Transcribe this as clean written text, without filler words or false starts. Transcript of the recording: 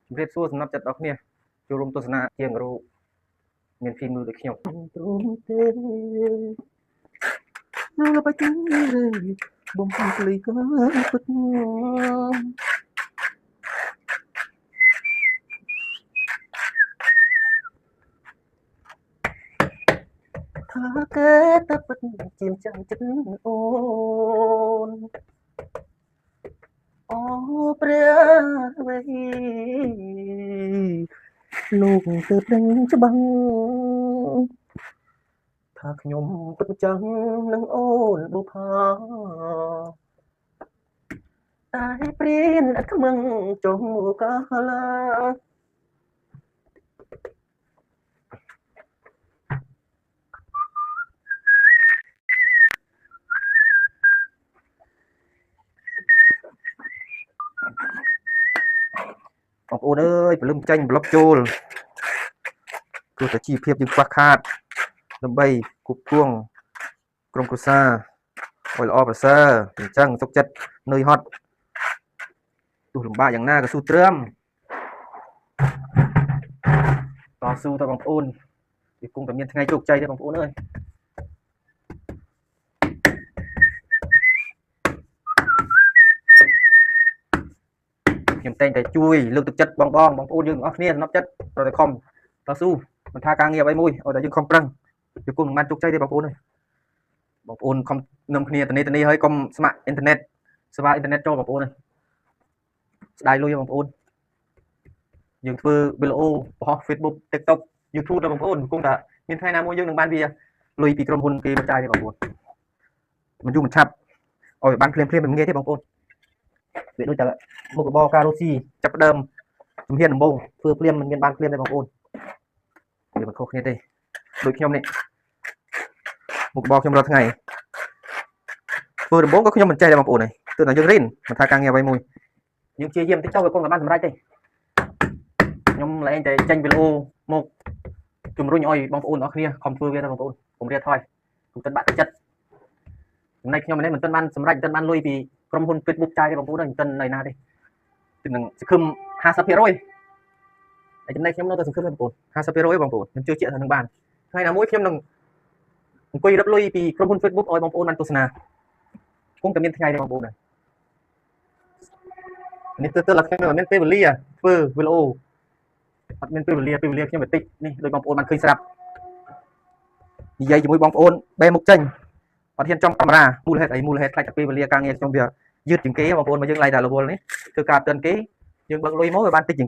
ជំរាបសួរសម្រាប់ចិត្តដល់គ្នាចូលរួមទស្សនាជាងរូបមានភីមើលដូចខ្ញុំទ្រូងទេនៅលើបច្ចុប្បន្នបំពេញក្លីក៏ពិតថាគេតែពិតជាចាំចិត្តអូនអូព្រះវេលោកទើបដឹងច្បាស់ថាខ្ញុំពិតចាំនឹងអូនបុផាតែព្រៀនអត់ខ្មឹងចុះកាលាបងប្អូនអើយព្រលឹមចាញ់ប្លុកចូលទោះតែជីវភាពយើងខ្វះខាតដើម្បីគប់គួងក្រុមគ្រួសារឲ្យល្អប្រសើរអញ្ចឹងទុកចិត្តនឿយហត់ទោះលំបាកយ៉ាងណាក៏ស៊ូទ្រាំតស៊ូទៅបងប្អូនវាគង់តែមានថ្ងៃជោគជ័យទេបងប្អូនអើយខ្ញុំតែងតែជួយលើកទឹកចិត្តបងប្អូនយើងទាំងអស់គ្នាសំណប់ចិត្តប្រតែខំតស៊ូមិនថាការងារអ្វីមួយឲ្យតែយើងខំប្រឹងវាគង់មិនបានជោគជ័យទេបងប្អូនអើយបងប្អូនខំនឹមគ្នាទៅនេះហើយកុំស្ម័គ្រអ៊ីនធឺណិតសេវាអ៊ីនធឺណិតចូលបងប្អូនអើយស្ដាយលុយបងប្អូនយើងធ្វើវីដេអូបង្ហោះ Facebook TikTok YouTube ដល់បងប្អូនគង់តែមានថ្ងៃណាមួយយើងនឹងបានវាលុយពីក្រុមហ៊ុនគេបញ្ចាយទេបងប្អូនមិនយូរមិនឆាប់ឲ្យបានភ្លាមមិនងាយទេបងប្អូនវាដូចតែមុខរបរការរស់ស៊ីចាប់ផ្ដើមជំហានដំបូងធ្វើភ្លាមមិនមានបានភ្លាមទេបងប្អូនវាមិនខុសគ្នាទេដូចខ្ញុំនេះមុខរបរខ្ញុំរាល់ថ្ងៃធ្វើដំបូងក៏ខ្ញុំមិនចេះដែរបងប្អូនឯងទើបតែយើងរៀនមិនថាការងារអ្វីមួយយើងព្យាយាមតិចទៅវាគង់តែបានសម្រេចទេខ្ញុំឡើងតែចេញវីដេអូមកជំរុញឲ្យបងប្អូនទាំងអស់គ្នាខំធ្វើវាទៅបងប្អូនកុំរៀតថយគុំទឹកបាក់ទឹកចិត្តចំណែកខ្ញុំនេះមិនទាន់បានសម្រេចមិនទាន់បានលុយពីក្រុមហ៊ុន Facebook ចាយទេបងប្អូនមិនទាន់នៅណាទេគឺនឹងសង្ឃឹម 50% ហើយចំណែកខ្ញុំនៅតែសង្ឃឹមទេបងប្អូន 50% បងប្អូនខ្ញុំជឿជាក់ថានឹងបានថ្ងៃណាមួយខ្ញុំនឹងអង្គុយរឹបលុយពីក្រុមហ៊ុន Facebook ឲ្យបងប្អូនបានទស្សនាគង់តែមានថ្ងៃទេបងប្អូននេះទៅឡើងខ្ញុំមិនមានពេលវេលាធ្វើវីដេអូអត់មានពេលវេលាខ្ញុំបន្តិចនេះដោយបងប្អូនបានឃើញស្រាប់និយាយជាមួយបងប្អូនបែរមុខចេញអត់ហ៊ានចំកាមេរ៉ាមូលហេតុអីមូលហេតុខ្លាចតែពេលវេលាការងារខ្ញុំវាយឺតជាងគេបងប្អូនមកយើងឡាយតែរវល់នេះធ្វើការទិនគេយើងបើកលុយមកវាបានតិចជាង